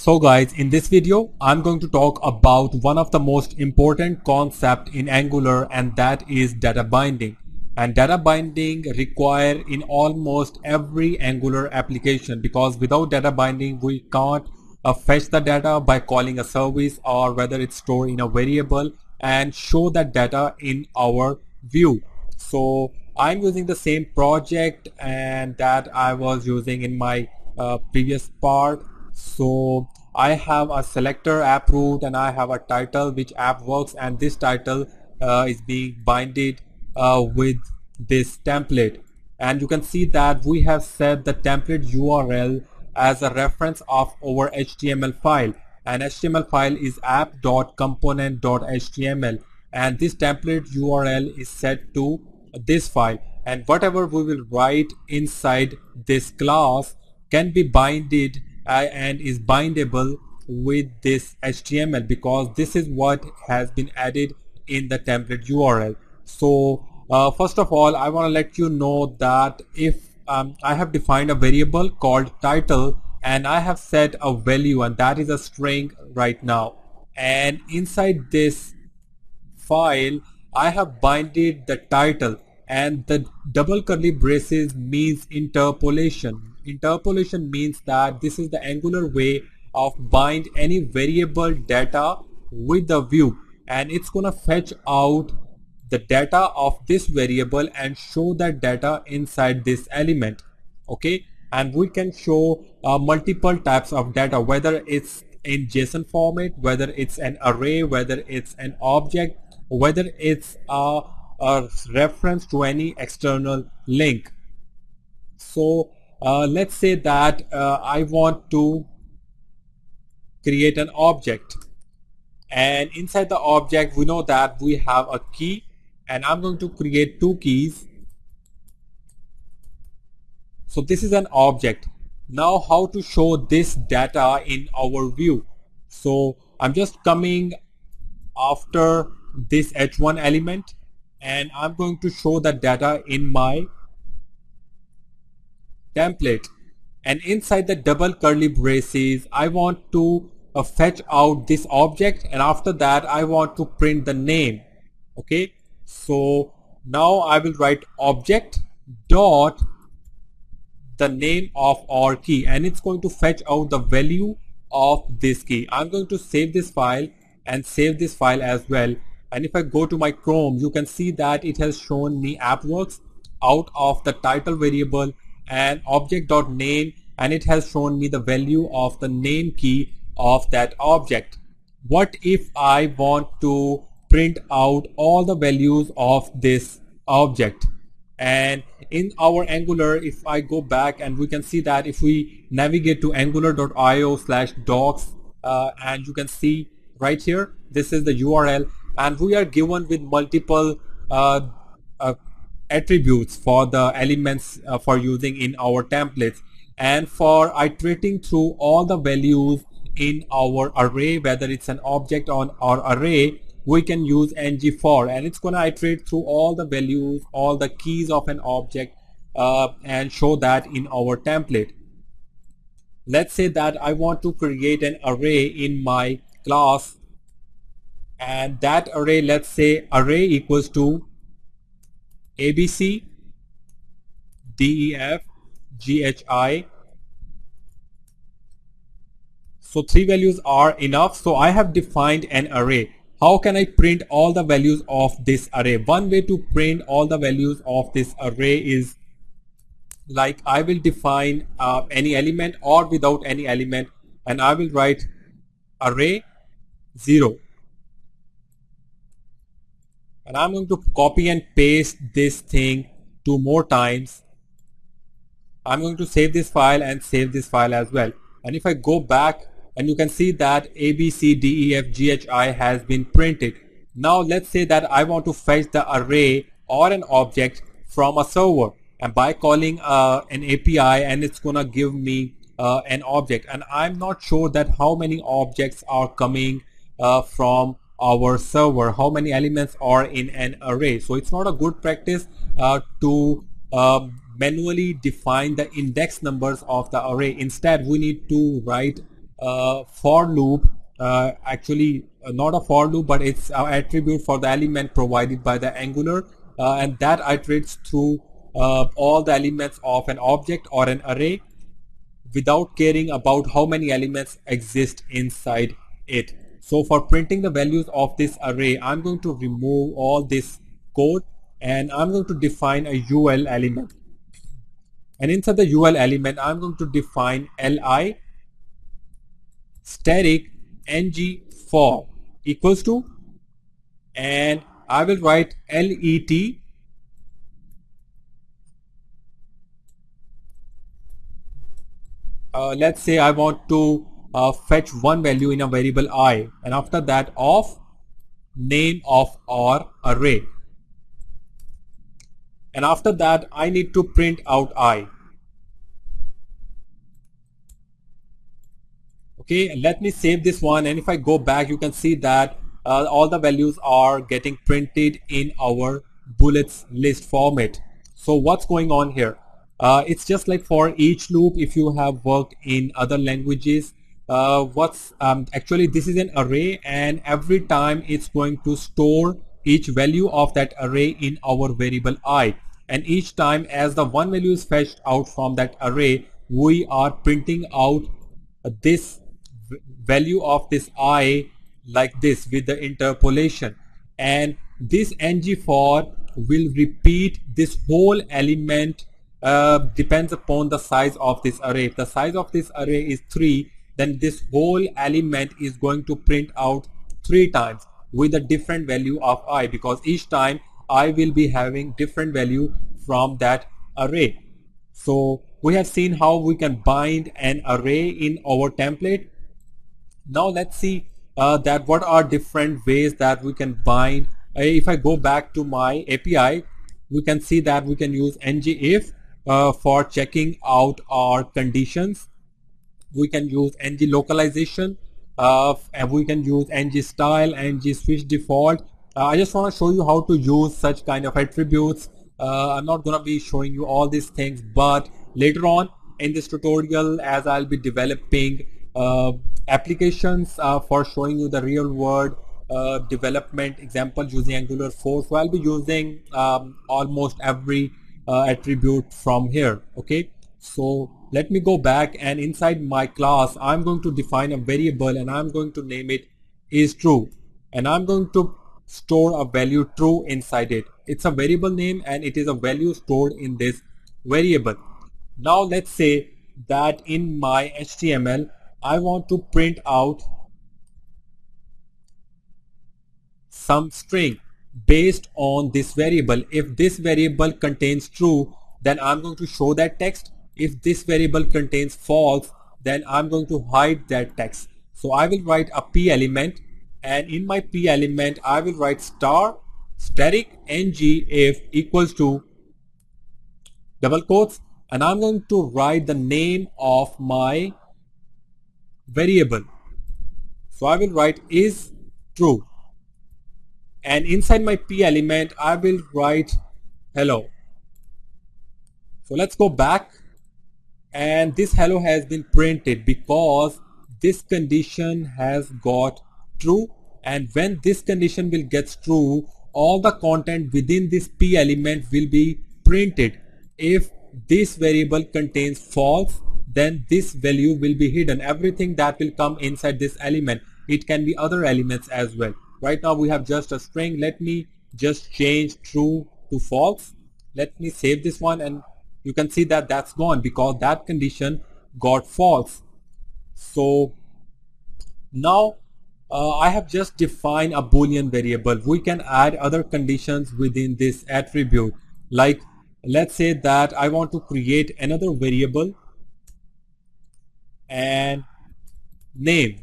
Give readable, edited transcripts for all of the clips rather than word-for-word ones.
So guys, in this video, I'm going to talk about one of the most important concept in Angular, and that is data binding. And data binding require in almost every Angular application, because without data binding, we can't fetch the data by calling a service, or whether it's stored in a variable and show that data in our view. So I'm using the same project and that I was using in my previous part. So I have a selector app root and I have a title which app works, and this title is being binded with this template. And you can see that we have set the template URL as a reference of our HTML file, and HTML file is app.component.html, and this template URL is set to this file, and whatever we will write inside this class can be binded and is bindable with this HTML, because this is what has been added in the template URL. So first of all, I want to let you know that if I have defined a variable called title and I have set a value, and that is a string right now, and inside this file I have binded the title, and the double curly braces means interpolation. Interpolation means that this is the Angular way of bind any variable data with the view, and it's gonna fetch out the data of this variable and show that data inside this element. Okay, and we can show multiple types of data, whether it's in JSON format, whether it's an array, whether it's an object, whether it's a reference to any external link. So let's say that I want to create an object, and inside the object we know that we have a key, and I'm going to create two keys. So this is an object. Now how to show this data in our view? So I'm just coming after this h1 element, and I'm going to show the data in my template, and inside the double curly braces I want to fetch out this object, and after that I want to print the name. Okay, so now I will write object dot the name of our key, and it's going to fetch out the value of this key. I'm going to save this file and save this file as well, and if I go to my Chrome, you can see that it has shown me AppWorks out of the title variable and object.name, and it has shown me the value of the name key of that object. What if I want to print out all the values of this object? And in our Angular, if I go back, and we can see that if we navigate to angular.io/docs, and you can see right here, this is the URL, and we are given with multiple attributes for the elements for using in our templates, and for iterating through all the values in our array, whether it's an object or array, we can use ngFor, and it's going to iterate through all the values, all the keys of an object, and show that in our template. Let's say that I want to create an array in my class, and that array, let's say array equals to ABC, DEF, GHI. So three values are enough. So I have defined an array. How can I print all the values of this array? One way to print all the values of this array is like I will define any element or without any element, and I will write array 0. And I'm going to copy and paste this thing 2 more times. I'm going to save this file and save this file as well. And if I go back, and you can see that ABCDEFGHI has been printed. Now let's say that I want to fetch the array or an object from a server, and by calling an API, and it's gonna give me an object, and I'm not sure that how many objects are coming from our server, how many elements are in an array. So it's not a good practice to manually define the index numbers of the array. Instead, we need to write for loop, actually not a for loop, but it's an attribute for the element provided by the Angular, and that iterates through all the elements of an object or an array without caring about how many elements exist inside it. So for printing the values of this array, I'm going to remove all this code and I'm going to define a UL element. And inside the UL element, I'm going to define li static ngFor equals to, and I will write let let's say I want to fetch one value in a variable I, and after that of name of our array, and after that I need to print out I. Okay, let me save this one, and if I go back, you can see that all the values are getting printed in our bullets list format. So what's going on here? It's just like for each loop. If you have worked in other languages, actually this is an array, and every time it's going to store each value of that array in our variable I, and each time as the one value is fetched out from that array, we are printing out this value of this I like this with the interpolation, and this ngFor will repeat this whole element. Depends upon the size of this array. If the size of this array is 3, then this whole element is going to print out 3 times with a different value of I, because each time I will be having different value from that array. So we have seen how we can bind an array in our template. Now let's see that what are different ways that we can bind. If I go back to my API, we can see that we can use ngIf for checking out our conditions. We can use ngLocalization, and we can use ngStyle, ngSwitch default. I just want to show you how to use such kind of attributes. I'm not going to be showing you all these things, but later on in this tutorial, as I'll be developing applications for showing you the real world development example using Angular 4, so I'll be using almost every attribute from here. Okay, so let me go back, and inside my class I'm going to define a variable, and I'm going to name it is true, and I'm going to store a value true inside it. It's a variable name and it is a value stored in this variable. Now let's say that in my HTML I want to print out some string based on this variable. If this variable contains true, then I'm going to show that text. If this variable contains false, then I'm going to hide that text. So I will write a p element, and in my p element I will write star static ngIf equals to double quotes, and I'm going to write the name of my variable. So I will write is true, and inside my p element I will write hello. So let's go back, and this hello has been printed because this condition has got true, and when this condition will get true, all the content within this p element will be printed. If this variable contains false, then this value will be hidden. Everything that will come inside this element, it can be other elements as well. Right now we have just a string. Let me just change true to false. Let me save this one, and you can see that that's gone because that condition got false. So now I have just defined a boolean variable. We can add other conditions within this attribute, like let's say that I want to create another variable and name,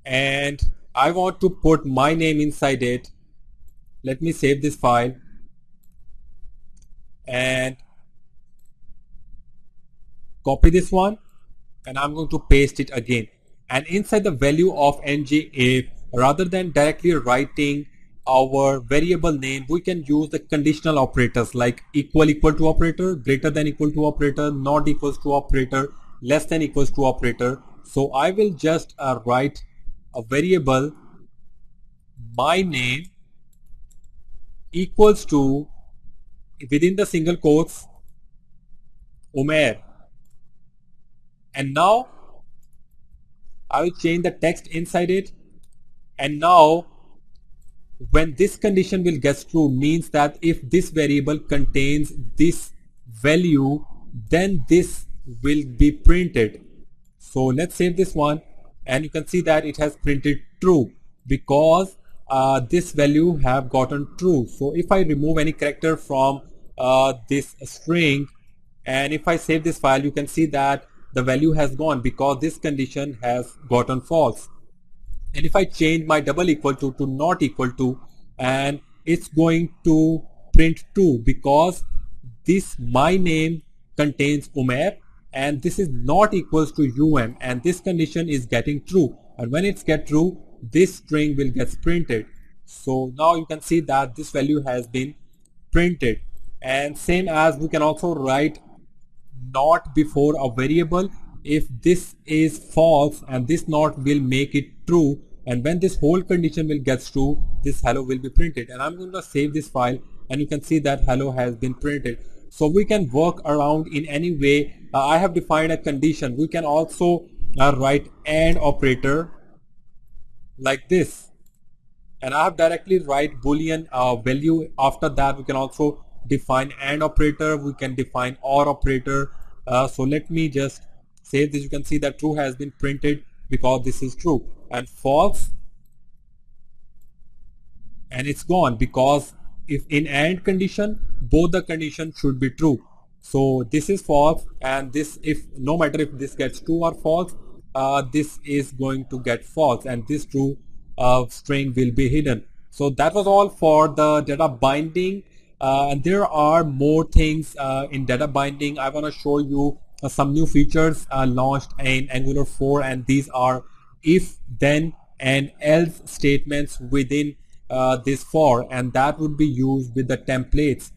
and I want to put my name inside it. Let me save this file and copy this one, and I'm going to paste it again. And inside the value of ngIf, rather than directly writing our variable name, we can use the conditional operators like equal to operator, greater than equal to operator, not equals to operator, less than equals to operator. So I will just write a variable my name equals to, within the single quotes, Umair. And now I will change the text inside it. And now when this condition will get true, means that if this variable contains this value, then this will be printed. So let's save this one, and you can see that it has printed true because this value have gotten true. So if I remove any character from this string, and if I save this file, you can see that the value has gone because this condition has gotten false. And if I change my double equal to not equal to, and it's going to print true because this my name contains Umair and this is not equals to and this condition is getting true, and when it's get true, this string will get printed. So now you can see that this value has been printed. And same as we can also write not before a variable if this is false, and this not will make it true, and when this whole condition will get true, this hello will be printed. And I'm going to save this file, and you can see that hello has been printed. So we can work around in any way. I have defined a condition. We can also write AND operator like this, and I have directly write boolean value. After that we can also define AND operator, we can define OR operator. So let me just save this. You can see that true has been printed because this is true, and false, and it's gone because if in AND condition both the conditions should be true. So this is false, and this, if no matter if this gets true or false, this is going to get false, and this true string will be hidden. So that was all for the data binding, and there are more things in data binding. I want to show you some new features launched in Angular 4, and these are if, then, and else statements within this for, and that would be used with the templates.